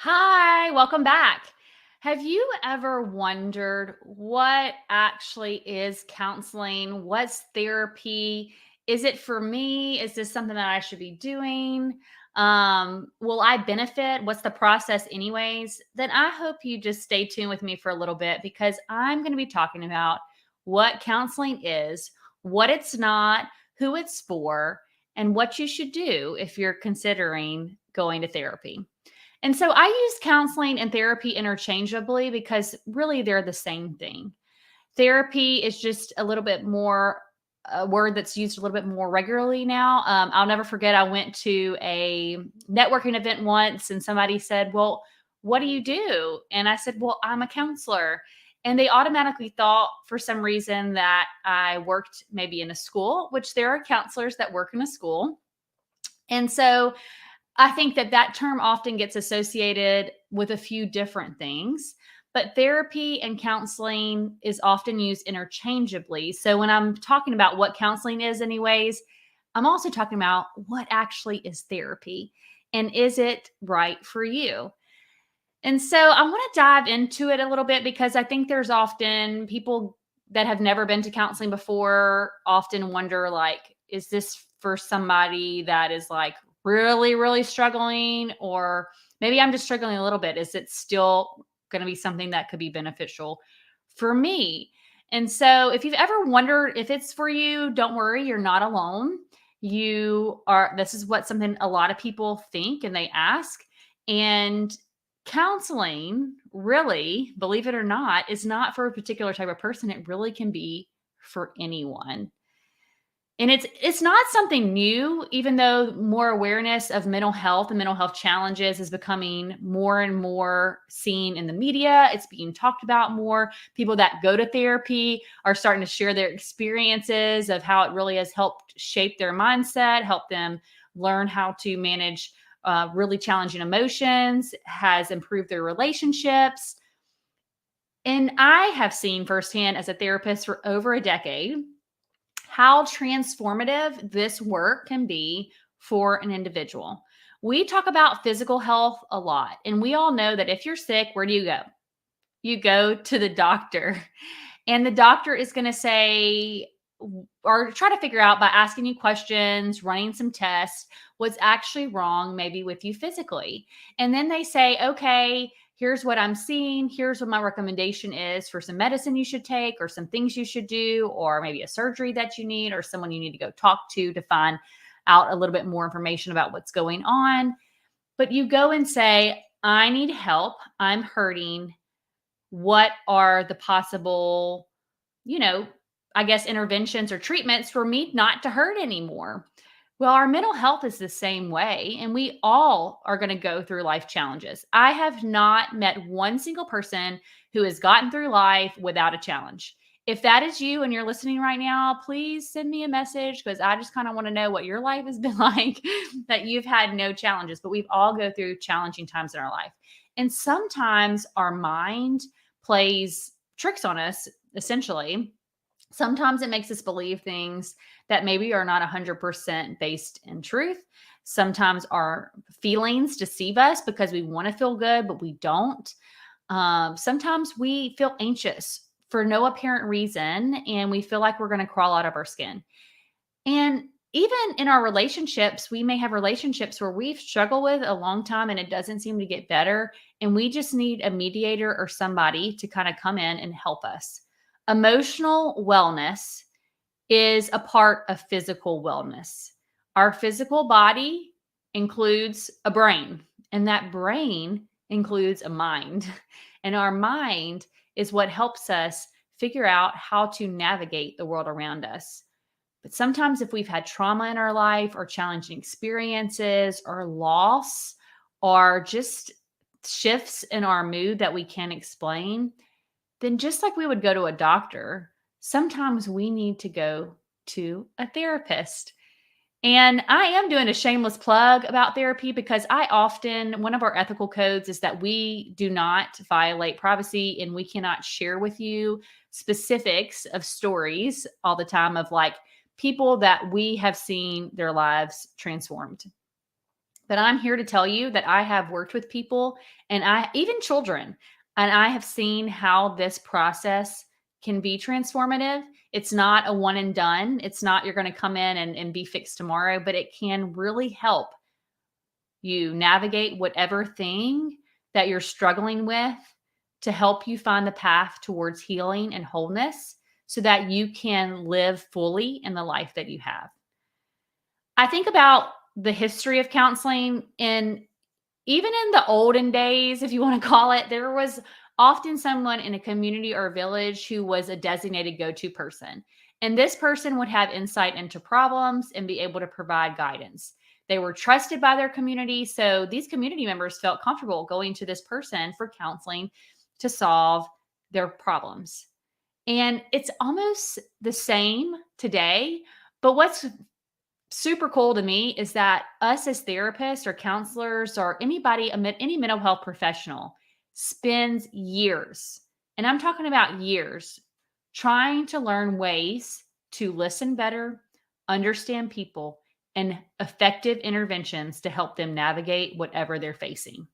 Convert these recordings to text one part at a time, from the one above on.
Hi, welcome back. Have you ever wondered what actually is counseling? What's therapy? Is it for me? Is this something that I should be doing? Will I benefit? What's the process, anyways? Then I hope you just stay tuned with me for a little bit because I'm going to be talking about what counseling is, what it's not, who it's for, and what you should do if you're considering going to therapy. And so I use counseling and therapy interchangeably because really they're the same thing. Therapy is just a little bit more a word that's used a little bit more regularly now. I'll never forget, I went to a networking event once and somebody said, "Well, what do you do?" And I said, "Well, I'm a counselor." And they automatically thought for some reason that I worked maybe in a school, which there are counselors that work in a school. And so I think that that term often gets associated with a few different things, but therapy and counseling is often used interchangeably. So when I'm talking about what counseling is, anyways, I'm also talking about what actually is therapy and is it right for you? And so I want to dive into it a little bit because I think there's often people that have never been to counseling before often wonder like, is this for somebody that is like really, really struggling? Or maybe I'm just struggling a little bit. Is it still going to be something that could be beneficial for me? And so if you've ever wondered if it's for you, don't worry, you're not alone. This is what something a lot of people think and they ask. And counseling, really, believe it or not, is not for a particular type of person. It really can be for anyone. And it's not something new, even though more awareness of mental health and mental health challenges is becoming more and more seen in the media. It's being talked about more. People that go to therapy are starting to share their experiences of how it really has helped shape their mindset, help them learn how to manage really challenging emotions, has improved their relationships. And I have seen firsthand as a therapist for over a decade how transformative this work can be for an individual. We talk about physical health a lot, and we all know that if you're sick, where do you go? You go to the doctor, and the doctor is going to say, or try to figure out by asking you questions, running some tests, what's actually wrong, maybe with you physically. And then they say, okay, here's what I'm seeing. Here's what my recommendation is for some medicine you should take, or some things you should do, or maybe a surgery that you need, or someone you need to go talk to find out a little bit more information about what's going on. But you go and say, I need help. I'm hurting. What are the possible, you know, I guess interventions or treatments for me not to hurt anymore? Well, our mental health is the same way, and we all are going to go through life challenges. I have not met one single person who has gotten through life without a challenge. If that is you and you're listening right now, please send me a message because I just kind of want to know what your life has been like that you've had no challenges, but we've all go through challenging times in our life. And sometimes our mind plays tricks on us, essentially. Sometimes it makes us believe things that maybe are not 100% based in truth. Sometimes our feelings deceive us because we want to feel good, but we don't. Sometimes we feel anxious for no apparent reason, and we feel like we're going to crawl out of our skin. And even in our relationships, we may have relationships where we've struggled with a long time and it doesn't seem to get better. And we just need a mediator or somebody to kind of come in and help us. Emotional wellness is a part of physical wellness. Our physical body includes a brain, and that brain includes a mind. And our mind is what helps us figure out how to navigate the world around us. But sometimes, if we've had trauma in our life, or challenging experiences, or loss, or just shifts in our mood that we can't explain, then just like we would go to a doctor, sometimes we need to go to a therapist. And I am doing a shameless plug about therapy because one of our ethical codes is that we do not violate privacy and we cannot share with you specifics of stories all the time of like people that we have seen their lives transformed. But I'm here to tell you that I have worked with people and even children, and I have seen how this process can be transformative. It's not a one and done. It's not you're going to come in and be fixed tomorrow, but it can really help you navigate whatever thing that you're struggling with to help you find the path towards healing and wholeness so that you can live fully in the life that you have. I think about the history of counseling, and even in the olden days, if you want to call it, there was often someone in a community or village who was a designated go-to person. And this person would have insight into problems and be able to provide guidance. They were trusted by their community. So these community members felt comfortable going to this person for counseling to solve their problems. And it's almost the same today. But what's super cool to me is that us as therapists or counselors or anybody, any mental health professional spends years, and I'm talking about years, trying to learn ways to listen better, understand people, and effective interventions to help them navigate whatever they're facing.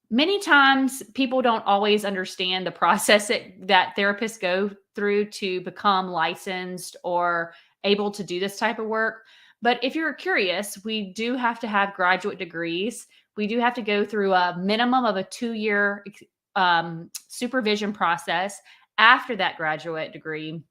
Many times people don't always understand the process that therapists go through to become licensed or able to do this type of work. But if you're curious, we do have to have graduate degrees. We do have to go through a minimum of a 2-year supervision process after that graduate degree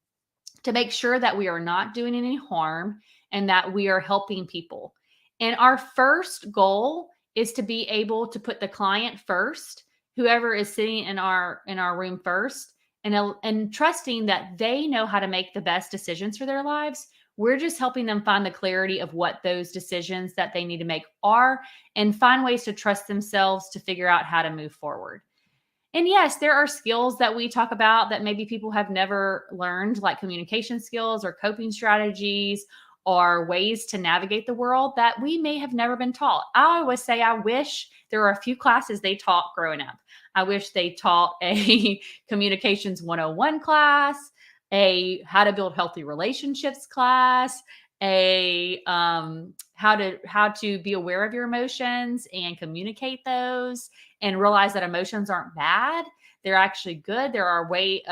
to make sure that we are not doing any harm and that we are helping people. And our first goal is to be able to put the client first, whoever is sitting in our room first, and trusting that they know how to make the best decisions for their lives. We're just helping them find the clarity of what those decisions that they need to make are and find ways to trust themselves to figure out how to move forward. And yes, there are skills that we talk about that maybe people have never learned, like communication skills or coping strategies or ways to navigate the world that we may have never been taught. I always say, I wish there were a few classes they taught growing up. I wish they taught a communications 101 class, a how to build healthy relationships class, a how to be aware of your emotions and communicate those and realize that emotions aren't bad. They're actually good. They're our way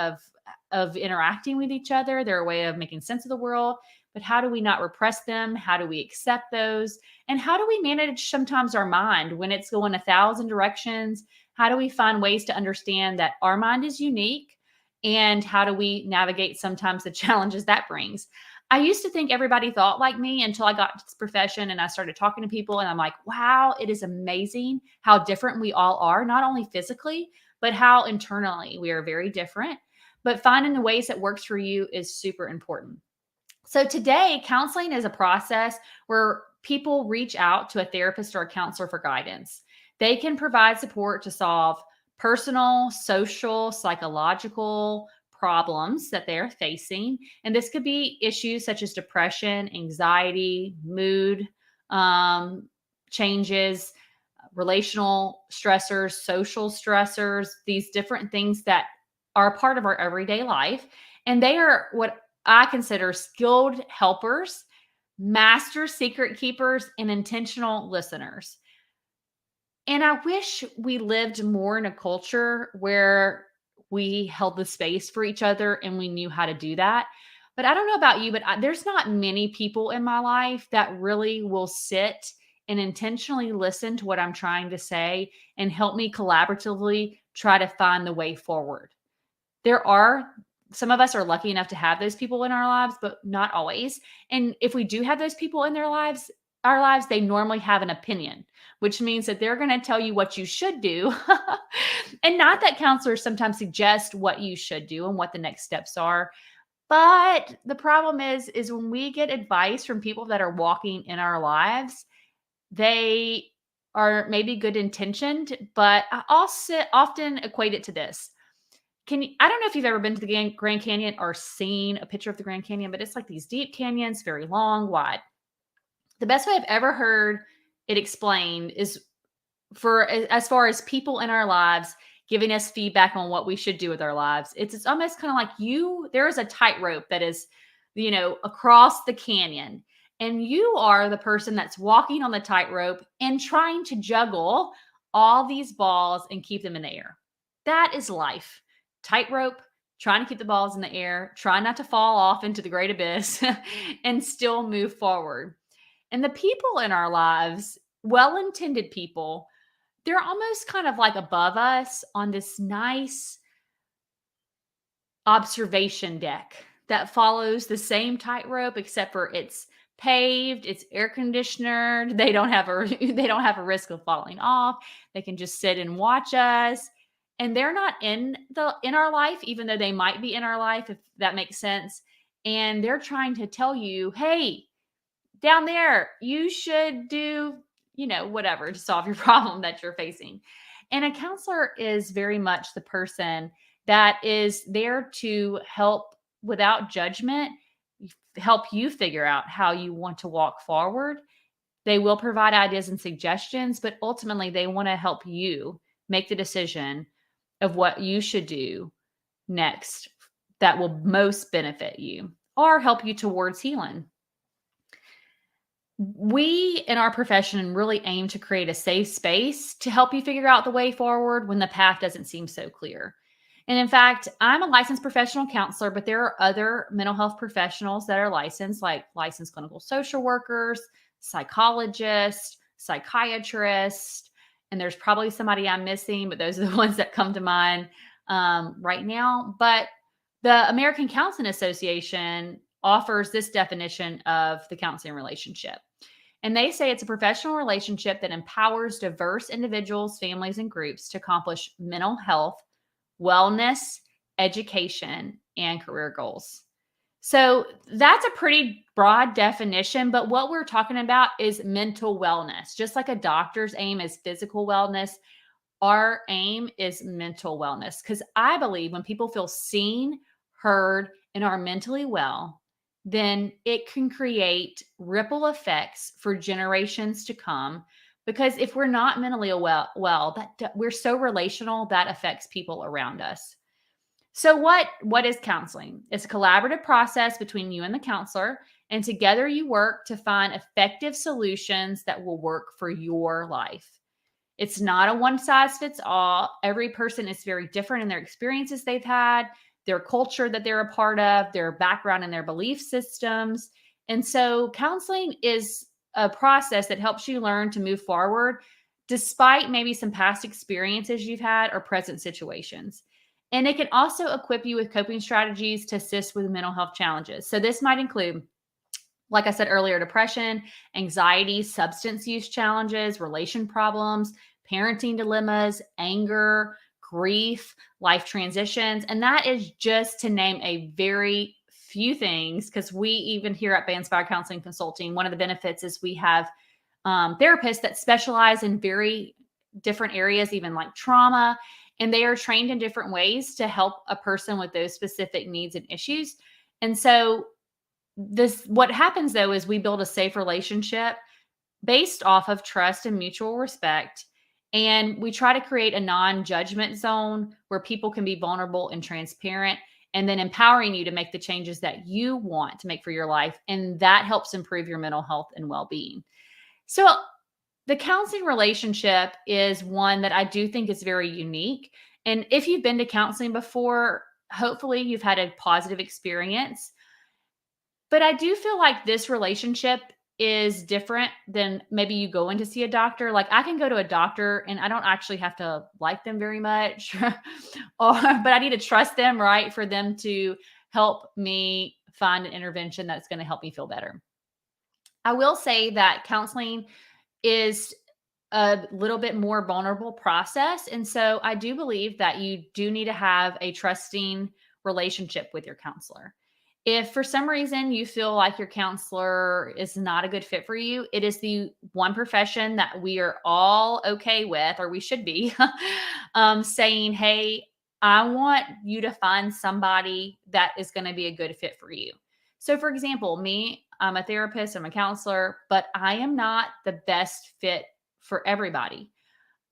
of interacting with each other. They're a way of making sense of the world. But how do we not repress them? How do we accept those? And how do we manage sometimes our mind when it's going 1,000 directions? How do we find ways to understand that our mind is unique? And how do we navigate sometimes the challenges that brings? I used to think everybody thought like me until I got to this profession and I started talking to people. And I'm like, wow, it is amazing how different we all are, not only physically, but how internally we are very different. But finding the ways that works for you is super important. So today, counseling is a process where people reach out to a therapist or a counselor for guidance. They can provide support to solve personal, social, psychological problems that they're facing. And this could be issues such as depression, anxiety, mood changes, relational stressors, social stressors, these different things that are a part of our everyday life. And they are what I consider skilled helpers, master secret keepers, and intentional listeners. And I wish we lived more in a culture where we held the space for each other and we knew how to do that. But I don't know about you, but there's not many people in my life that really will sit and intentionally listen to what I'm trying to say and help me collaboratively try to find the way forward. There are some of us are lucky enough to have those people in our lives, but not always. And if we do have those people in our lives, they normally have an opinion, which means that they're going to tell you what you should do. And not that counselors sometimes suggest what you should do and what the next steps are. But the problem is when we get advice from people that are walking in our lives, they are maybe good intentioned, but I also often equate it to this. I don't know if you've ever been to the Grand Canyon or seen a picture of the Grand Canyon, but it's like these deep canyons, very long, wide. The best way I've ever heard it explained is for as far as people in our lives giving us feedback on what we should do with our lives. It's almost kind of like there is a tightrope that is, across the canyon. And you are the person that's walking on the tightrope and trying to juggle all these balls and keep them in the air. That is life. Tightrope, trying to keep the balls in the air, trying not to fall off into the great abyss and still move forward. And the people in our lives, well intended people, they're almost kind of like above us on this nice observation deck that follows the same tightrope, except for it's paved, it's air conditioned. They don't have a they don't have a risk of falling off. They can just sit and watch us. And they're not in our life, even though they might be in our life, if that makes sense. And they're trying to tell you, hey, down there, you should do, whatever to solve your problem that you're facing. And a counselor is very much the person that is there to help without judgment, help you figure out how you want to walk forward. They will provide ideas and suggestions, but ultimately they want to help you make the decision of what you should do next that will most benefit you or help you towards healing. We in our profession really aim to create a safe space to help you figure out the way forward when the path doesn't seem so clear. And in fact, I'm a licensed professional counselor, but there are other mental health professionals that are licensed, like licensed clinical social workers, psychologists, psychiatrists, and there's probably somebody I'm missing, but those are the ones that come to mind right now. But the American Counseling Association offers this definition of the counseling relationship. And they say it's a professional relationship that empowers diverse individuals, families, and groups to accomplish mental health, wellness, education, and career goals. So that's a pretty broad definition, but what we're talking about is mental wellness. Just like a doctor's aim is physical wellness, our aim is mental wellness. Because I believe when people feel seen, heard, and are mentally well, then it can create ripple effects for generations to come. Because if we're not mentally well, that we're so relational, that affects people around us. So what is counseling? It's a collaborative process between you and the counselor, and together you work to find effective solutions that will work for your life. It's not a one size fits all. Every person is very different in their experiences they've had, their culture that they're a part of, their background and their belief systems. And so counseling is a process that helps you learn to move forward despite maybe some past experiences you've had or present situations. And it can also equip you with coping strategies to assist with mental health challenges. So this might include, like I said earlier, depression, anxiety, substance use challenges, relation problems, parenting dilemmas, anger, grief, life transitions. And that is just to name a very few things, because we even here at Banspire Counseling Consulting, one of the benefits is we have therapists that specialize in very different areas, even like trauma, and they are trained in different ways to help a person with those specific needs and issues. And so what happens though is we build a safe relationship based off of trust and mutual respect. And we try to create a non-judgment zone where people can be vulnerable and transparent, and then empowering you to make the changes that you want to make for your life. And that helps improve your mental health and well-being. So the counseling relationship is one that I do think is very unique. And if you've been to counseling before, hopefully you've had a positive experience. But I do feel like this relationship is different than maybe you going to see a doctor. Like I can go to a doctor and I don't actually have to like them very much, but I need to trust them, right, for them to help me find an intervention that's going to help me feel better. I will say that counseling is a little bit more vulnerable process. And so I do believe that you do need to have a trusting relationship with your counselor. If for some reason you feel like your counselor is not a good fit for you, it is the one profession that we are all okay with, or we should be, saying, hey, I want you to find somebody that is going to be a good fit for you. So, for example, me, I'm a therapist, I'm a counselor, but I am not the best fit for everybody.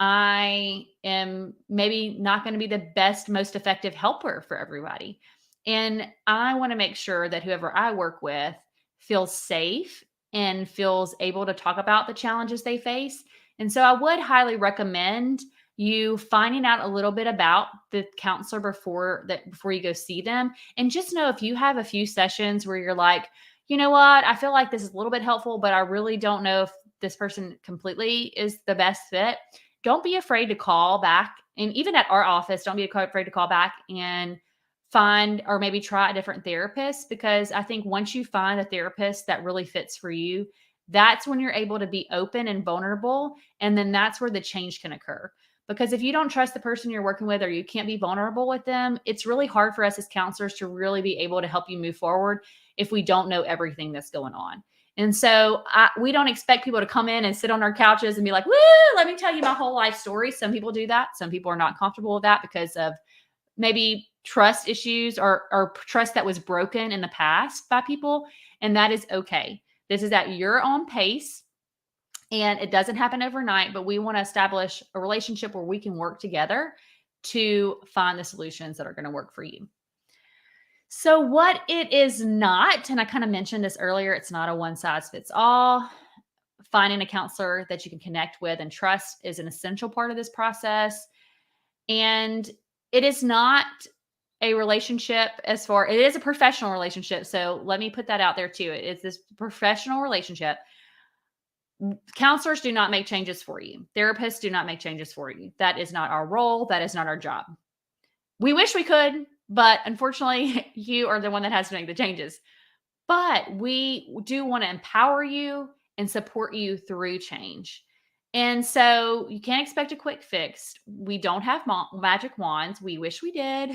I am maybe not going to be the best, most effective helper for everybody. And I want to make sure that whoever I work with feels safe and feels able to talk about the challenges they face. And so I would highly recommend you finding out a little bit about the counselor before you go see them. And just know, if you have a few sessions where you're like, you know what, I feel like this is a little bit helpful, but I really don't know if this person completely is the best fit. Don't be afraid to call back. And even at our office, don't be afraid to call back and find or maybe try a different therapist, because I think once you find a therapist that really fits for you, that's when you're able to be open and vulnerable. And then that's where the change can occur. Because if you don't trust the person you're working with, or you can't be vulnerable with them, it's really hard for us as counselors to really be able to help you move forward if we don't know everything that's going on. And so we don't expect people to come in and sit on our couches and be like, woo, let me tell you my whole life story. Some people do that. Some people are not comfortable with that because of maybe trust issues or trust that was broken in the past by people. And that is okay. This is at your own pace. And it doesn't happen overnight, but we want to establish a relationship where we can work together to find the solutions that are going to work for you. So, what it is not, and I kind of mentioned this earlier, it's not a one size fits all. Finding a counselor that you can connect with and trust is an essential part of this process. And it is not a relationship it is a professional relationship. So, let me put that out there too. It's this professional relationship. Counselors do not make changes for you. Therapists do not make changes for you. That is not our role. That is not our job. We wish we could, but unfortunately, you are the one that has to make the changes. But we do want to empower you and support you through change. And so you can't expect a quick fix. We don't have magic wands. We wish we did.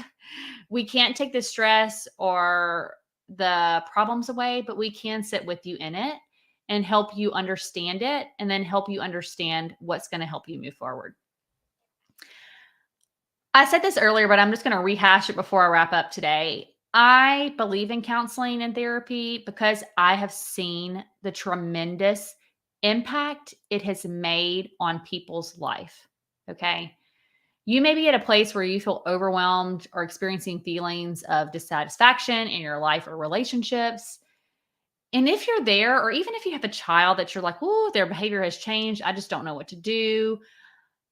We can't take the stress or the problems away, but we can sit with you in it and help you understand it, and then help you understand what's going to help you move forward. I said this earlier, but I'm just going to rehash it before I wrap up today. I believe in counseling and therapy because I have seen the tremendous impact it has made on people's life. Okay. You may be at a place where you feel overwhelmed or experiencing feelings of dissatisfaction in your life or relationships. And if you're there, or even if you have a child that you're like, oh, their behavior has changed, I just don't know what to do.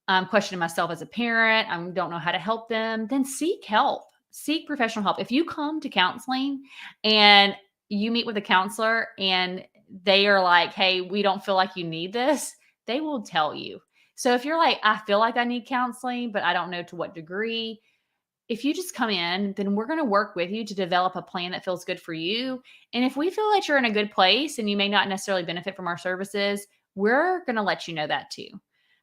I'm questioning myself as a parent. I don't know how to help them. Then seek help, seek professional help. If you come to counseling and you meet with a counselor and they are like, hey, we don't feel like you need this, they will tell you. So if you're like, I feel like I need counseling, but I don't know to what degree, if you just come in, then we're going to work with you to develop a plan that feels good for you. And if we feel that you're in a good place and you may not necessarily benefit from our services, we're going to let you know that too.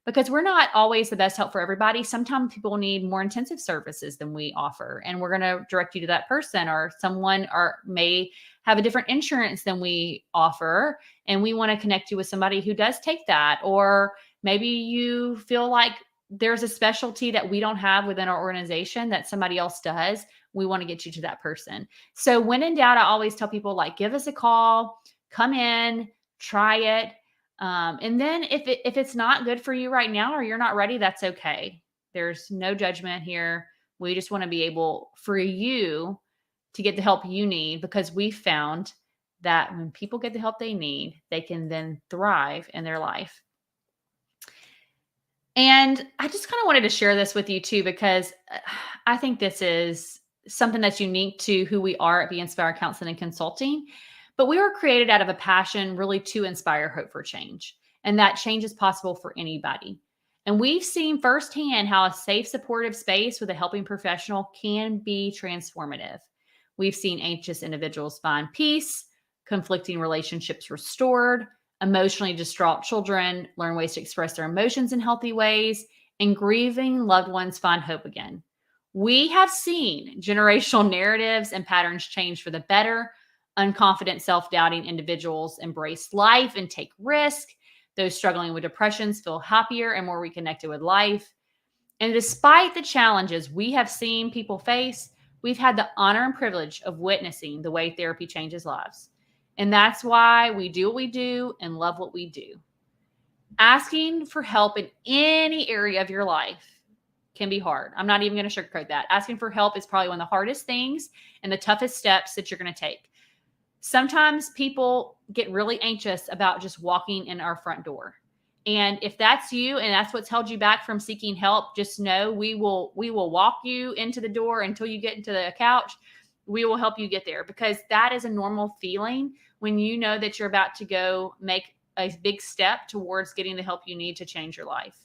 Because we're not always the best help for everybody. Sometimes people need more intensive services than we offer, and we're going to direct you to that person, or someone or may have a different insurance than we offer, and we want to connect you with somebody who does take that. Or maybe you feel like there's a specialty that we don't have within our organization that somebody else does. We want to get you to that person. So when in doubt, I always tell people, like, give us a call, come in, try it. And then if it's not good for you right now, or you're not ready, that's okay. There's no judgment here. We just want to be able for you to get the help you need, because we found that when people get the help they need, they can then thrive in their life. And I just kind of wanted to share this with you too, because I think this is something that's unique to who we are at Be Inspired Counseling and Consulting. But we were created out of a passion really to inspire hope for change. And that change is possible for anybody. And we've seen firsthand how a safe, supportive space with a helping professional can be transformative. We've seen anxious individuals find peace, conflicting relationships restored, emotionally distraught children learn ways to express their emotions in healthy ways, and grieving loved ones find hope again. We have seen generational narratives and patterns change for the better. Unconfident, self-doubting individuals embrace life and take risk. Those struggling with depressions feel happier and more reconnected with life. And despite the challenges we have seen people face, we've had the honor and privilege of witnessing the way therapy changes lives. And that's why we do what we do and love what we do. Asking for help in any area of your life can be hard. I'm not even going to sugarcoat that. Asking for help is probably one of the hardest things and the toughest steps that you're going to take. Sometimes people get really anxious about just walking in our front door. And if that's you and that's what's held you back from seeking help, just know we will walk you into the door until you get into the couch. We will help you get there, because that is a normal feeling when you know that you're about to go make a big step towards getting the help you need to change your life.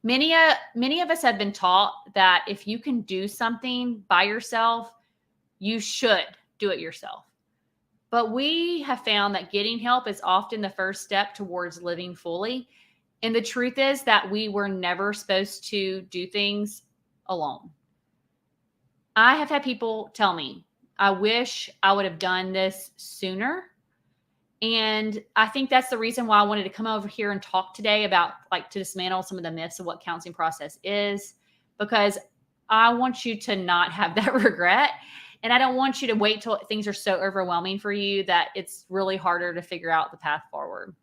Many of us have been taught that if you can do something by yourself, you should do it yourself. But we have found that getting help is often the first step towards living fully. And the truth is that we were never supposed to do things alone. I have had people tell me, I wish I would have done this sooner. And I think that's the reason why I wanted to come over here and talk today about, like, to dismantle some of the myths of what counseling process is, because I want you to not have that regret. And I don't want you to wait till things are so overwhelming for you that it's really harder to figure out the path forward.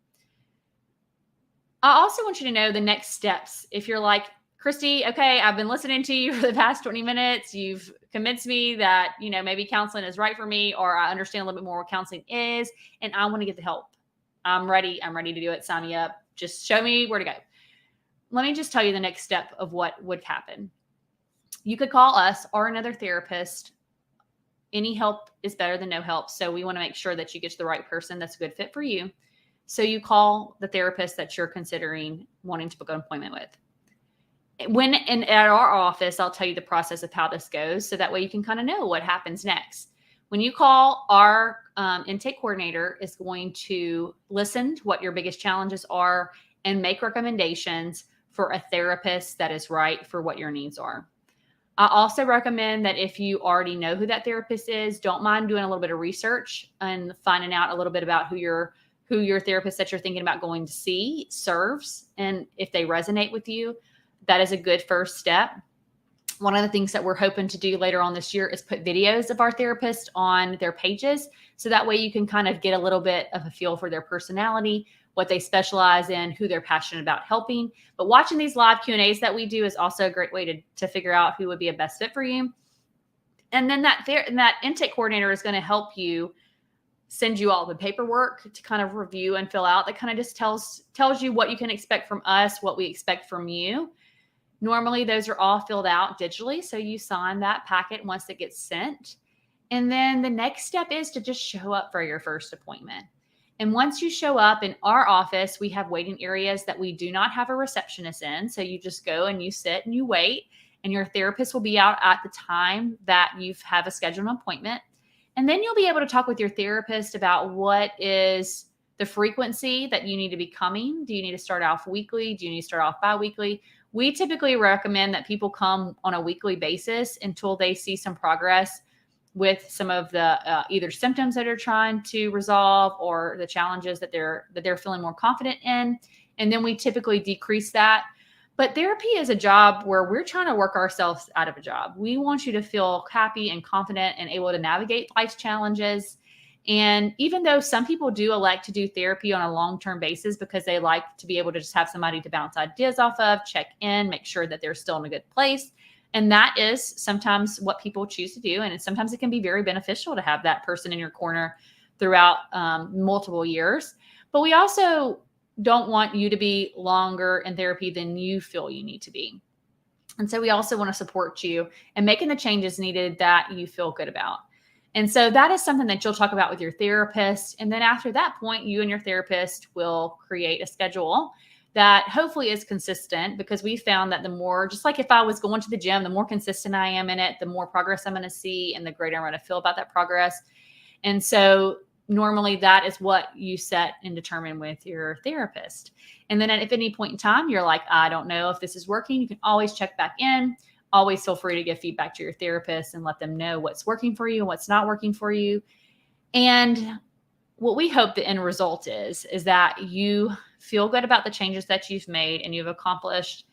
I also want you to know the next steps. If you're like, Christy, okay, I've been listening to you for the past 20 minutes. You've convinced me that, maybe counseling is right for me, or I understand a little bit more what counseling is, and I want to get the help. I'm ready. I'm ready to do it. Sign me up. Just show me where to go. Let me just tell you the next step of what would happen. You could call us or another therapist. Any help is better than no help. So we want to make sure that you get to the right person that's a good fit for you. So you call the therapist that you're considering wanting to book an appointment with. At our office, I'll tell you the process of how this goes, so that way you can kind of know what happens next. When you call, our intake coordinator is going to listen to what your biggest challenges are and make recommendations for a therapist that is right for what your needs are. I also recommend that if you already know who that therapist is, don't mind doing a little bit of research and finding out a little bit about who your therapist that you're thinking about going to see serves, and if they resonate with you. That is a good first step. One of the things that we're hoping to do later on this year is put videos of our therapist on their pages. So that way you can kind of get a little bit of a feel for their personality, what they specialize in, who they're passionate about helping. But watching these live Q&As that we do is also a great way to figure out who would be a best fit for you. And then that intake coordinator is going to help you send you all the paperwork to kind of review and fill out. That kind of just tells you what you can expect from us, what we expect from you. Normally, those are all filled out digitally, so you sign that packet once it gets sent. And then the next step is to just show up for your first appointment. And once you show up in our office, we have waiting areas that we do not have a receptionist in. So you just go and you sit and you wait, and your therapist will be out at the time that you have a scheduled appointment. And then you'll be able to talk with your therapist about what is the frequency that you need to be coming. Do you need to start off weekly? Do you need to start off bi-weekly? We typically recommend that people come on a weekly basis until they see some progress with some of the either symptoms that are trying to resolve, or the challenges that they're feeling more confident in. And then we typically decrease that. But therapy is a job where we're trying to work ourselves out of a job. We want you to feel happy and confident and able to navigate life's challenges. And even though some people do elect to do therapy on a long-term basis because they like to be able to just have somebody to bounce ideas off of, check in, make sure that they're still in a good place. And that is sometimes what people choose to do. And sometimes it can be very beneficial to have that person in your corner throughout multiple years. But we also don't want you to be longer in therapy than you feel you need to be. And so we also want to support you in making the changes needed that you feel good about. And so that is something that you'll talk about with your therapist. And then after that point, you and your therapist will create a schedule that hopefully is consistent, because we found that the more, just like if I was going to the gym, the more consistent I am in it, the more progress I'm going to see and the greater I'm going to feel about that progress. And so normally that is what you set and determine with your therapist. And then at any point in time, you're like, I don't know if this is working. You can always check back in. Always feel free to give feedback to your therapist and let them know what's working for you and what's not working for you. And what we hope the end result is that you feel good about the changes that you've made and you've accomplished,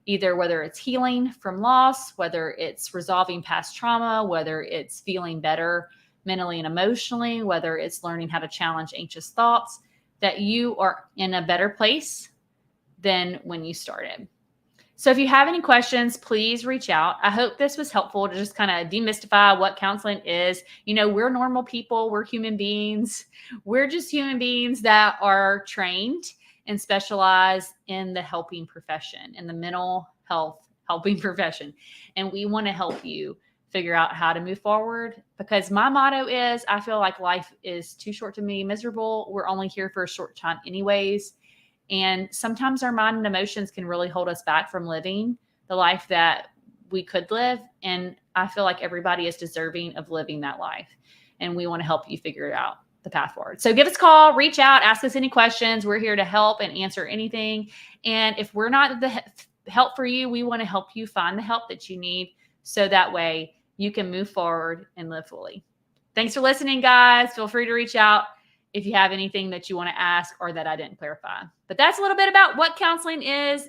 either whether it's healing from loss, whether it's resolving past trauma, whether it's feeling better mentally and emotionally, whether it's learning how to challenge anxious thoughts, that you are in a better place than when you started. So if you have any questions, please reach out. I hope this was helpful to just kind of demystify what counseling is. We're normal people, we're human beings. We're just human beings that are trained and specialize in the helping profession, in the mental health helping profession. And we want to help you figure out how to move forward, because my motto is, I feel like life is too short to be miserable. We're only here for a short time anyways. And sometimes our mind and emotions can really hold us back from living the life that we could live. And I feel like everybody is deserving of living that life. And we want to help you figure it out, the path forward. So give us a call, reach out, ask us any questions. We're here to help and answer anything. And if we're not the help for you, we want to help you find the help that you need, so that way you can move forward and live fully. Thanks for listening, guys. Feel free to reach out if you have anything that you want to ask or that I didn't clarify. But that's a little bit about what counseling is.